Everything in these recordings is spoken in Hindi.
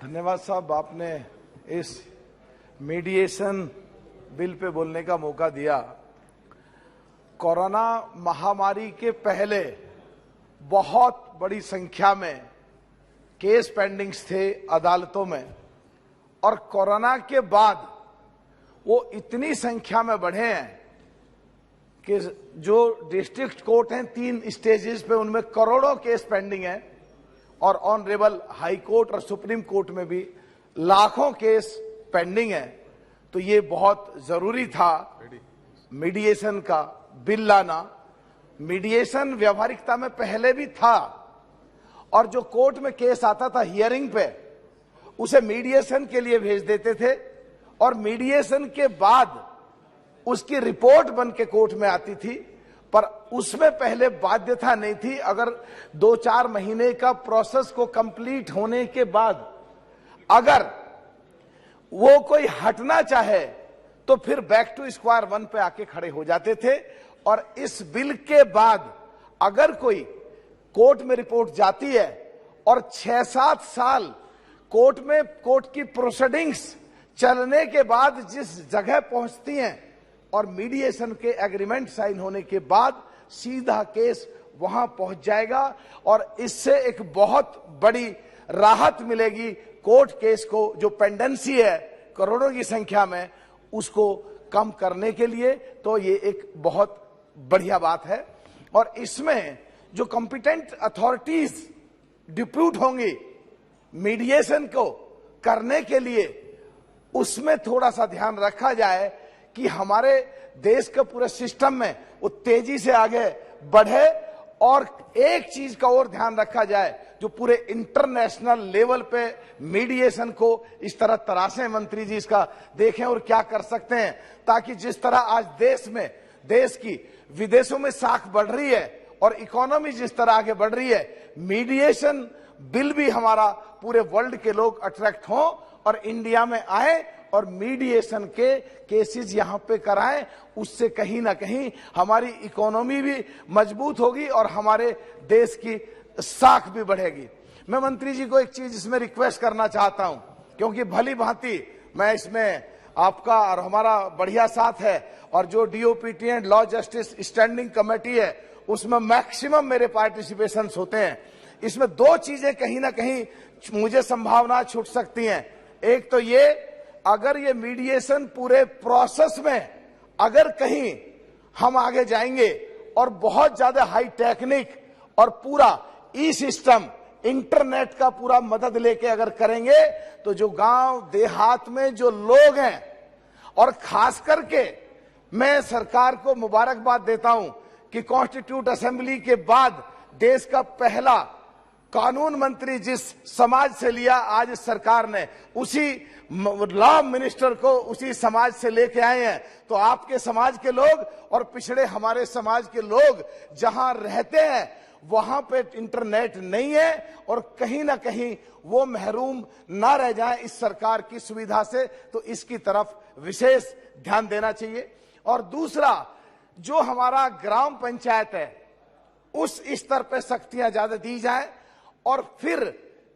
धन्यवाद साहब, आपने इस मीडिएशन बिल पे बोलने का मौका दिया। कोरोना महामारी के पहले बहुत बड़ी संख्या में केस पेंडिंग्स थे अदालतों में, और कोरोना के बाद वो इतनी संख्या में बढ़े हैं कि जो डिस्ट्रिक्ट कोर्ट हैं 3 स्टेजेस पे, उनमें करोड़ों केस पेंडिंग हैं, और ऑनरेबल हाई कोर्ट और सुप्रीम कोर्ट में भी लाखों केस पेंडिंग हैं। तो ये बहुत जरूरी था मीडिएशन का बिल लाना। मीडिएशन व्यवहारिकता में पहले भी था, और जो कोर्ट में केस आता था हियरिंग पे, उसे मीडिएशन के लिए भेज देते थे, और मीडिएशन के बाद उसकी रिपोर्ट बन के कोर्ट में आती थी। पर उसमें पहले बाध्यता नहीं थी। अगर 2-4 महीने का प्रोसेस को कंप्लीट होने के बाद अगर वो कोई हटना चाहे तो फिर बैक टू स्क्वायर वन पे आके खड़े हो जाते थे। और इस बिल के बाद अगर कोई कोर्ट में रिपोर्ट जाती है और 6-7 साल कोर्ट की प्रोसीडिंग्स चलने के बाद जिस जगह पहुंचती हैं और मीडिएशन के एग्रीमेंट साइन होने के बाद सीधा केस वहां पहुंच जाएगा, और इससे एक बहुत बड़ी राहत मिलेगी कोर्ट केस को जो पेंडेंसी है करोड़ों की संख्या में, उसको कम करने के लिए। तो ये एक बहुत बढ़िया बात है। और इसमें जो कॉम्पिटेंट अथॉरिटीज डिप्यूट होंगी मीडिएशन को करने के लिए, उसमें थोड़ा सा ध्यान रखा जाए कि हमारे देश के पूरे सिस्टम में वो तेजी से आगे बढ़े। और एक चीज का और ध्यान रखा जाए, जो पूरे इंटरनेशनल लेवल पे मीडिएशन को इस तरह तराशें, मंत्री जी इसका देखें और क्या कर सकते हैं, ताकि जिस तरह आज देश की विदेशों में साख बढ़ रही है और इकोनॉमी जिस तरह आगे बढ़ रही है, मीडिएशन बिल भी हमारा पूरे वर्ल्ड के लोग अट्रैक्ट हों और इंडिया में आए और मीडिएशन के केसेस यहां पे कराएं। उससे कहीं ना कहीं हमारी इकोनॉमी भी मजबूत होगी और हमारे देश की साख भी बढ़ेगी। मैं मंत्री जी को एक चीज इसमें रिक्वेस्ट करना चाहता हूं, क्योंकि भली भांति मैं इसमें आपका और हमारा बढ़िया साथ है, और जो DOPT and law justice standing committee है उसमें मैक्सिमम मेरे पार्टिसिपेशंस होते हैं। इसमें 2 चीजें कहीं ना कहीं मुझे संभावना छूट सकती हैं। एक तो ये, अगर ये मीडिएशन पूरे प्रोसेस में अगर कहीं हम आगे जाएंगे और बहुत ज्यादा हाई टेक्निक और पूरा ई सिस्टम इंटरनेट का पूरा मदद लेके अगर करेंगे, तो जो गांव देहात में जो लोग हैं, और खास करके मैं सरकार को मुबारकबाद देता हूं कि कॉन्स्टिट्यूट असेंबली के बाद देश का पहला कानून मंत्री जिस समाज से लिया, आज इस सरकार ने उसी लॉ मिनिस्टर को उसी समाज से लेके आए हैं। तो आपके समाज के लोग और पिछड़े हमारे समाज के लोग जहां रहते हैं वहां पे इंटरनेट नहीं है, और कहीं ना कहीं वो महरूम ना रह जाएं इस सरकार की सुविधा से। तो इसकी तरफ विशेष ध्यान देना चाहिए। और दूसरा, जो हमारा ग्राम पंचायत है उस स्तर पे सख्तियां ज्यादा दी जाए, और फिर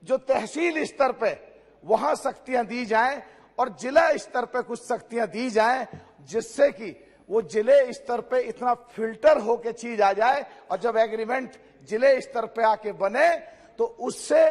जो तहसील स्तर पे वहां सख्तियां दी जाएं, और जिला स्तर पे कुछ सख्तियां दी जाएं, जिससे कि वो जिले स्तर पे इतना फिल्टर होके चीज आ जाए, और जब एग्रीमेंट जिले स्तर पे आके बने तो उससे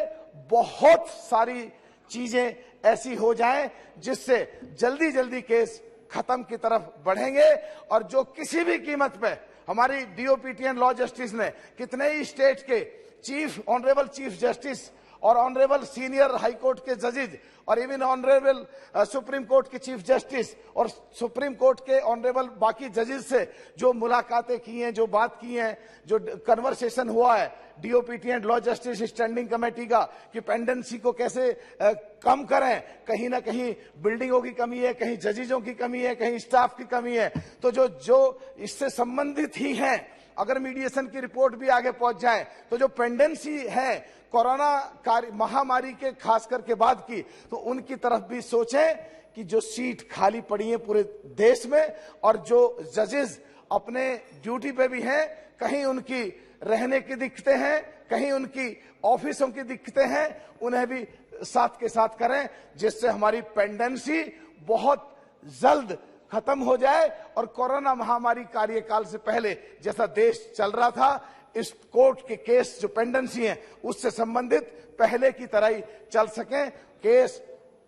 बहुत सारी चीजें ऐसी हो जाएं जिससे जल्दी जल्दी केस खत्म की तरफ बढ़ेंगे। और जो किसी भी कीमत पे हमारी डीओपीटी एंड लॉ जस्टिस ने कितने ही स्टेट के ऑनरेबल चीफ जस्टिस और ऑनरेबल सीनियर हाई कोर्ट के जजेज और इवन ऑनरेबल सुप्रीम कोर्ट के चीफ जस्टिस और सुप्रीम कोर्ट के ऑनरेबल बाकी जजेज से जो मुलाकातें की हैं, जो बात की हैं, जो कन्वर्सेशन हुआ है DOPT and law justice standing committee का, कि पेंडेंसी को कैसे कम करें। कहीं ना कहीं बिल्डिंगों की कमी है, कहीं जजेजों की कमी है, कहीं स्टाफ की कमी है। तो जो इससे संबंधित ही हैं, अगर मीडिएशन की रिपोर्ट भी आगे पहुंच जाए तो जो पेंडेंसी है कोरोना महामारी के खास करके बाद की, तो उनकी तरफ भी सोचें कि जो सीट खाली पड़ी है पूरे देश में, और जो जजेस अपने ड्यूटी पे भी हैं, कहीं उनकी रहने की दिक्कतें हैं, कहीं उनकी ऑफिसों की दिक्कतें हैं, उन्हें भी साथ के साथ करें, जिससे हमारी पेंडेंसी बहुत जल्द खत्म हो जाए और कोरोना महामारी कार्यकाल से पहले जैसा देश चल रहा था, इस कोर्ट के केस जो पेंडेंसी हैं उससे संबंधित पहले की तरह ही चल सकें, केस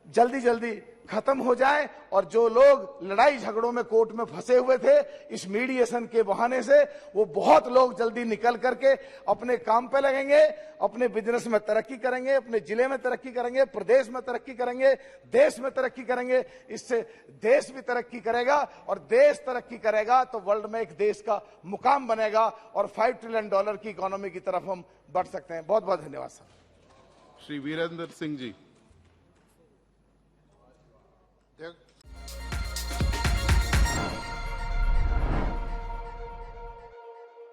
जल्दी जल्दी खत्म हो जाए और जो लोग लड़ाई झगड़ों में कोर्ट में फंसे हुए थे इस मीडिएशन के बहाने से, वो बहुत लोग जल्दी निकल करके अपने काम पे लगेंगे, अपने बिजनेस में तरक्की करेंगे, अपने जिले में तरक्की करेंगे, प्रदेश में तरक्की करेंगे, देश में तरक्की करेंगे। इससे देश भी तरक्की करेगा और देश तरक्की करेगा तो वर्ल्ड में एक देश का मुकाम बनेगा और $5 ट्रिलियन की इकोनॉमी की तरफ हम बढ़ सकते हैं। बहुत बहुत धन्यवाद सर। श्री वीरेंद्र सिंह जी।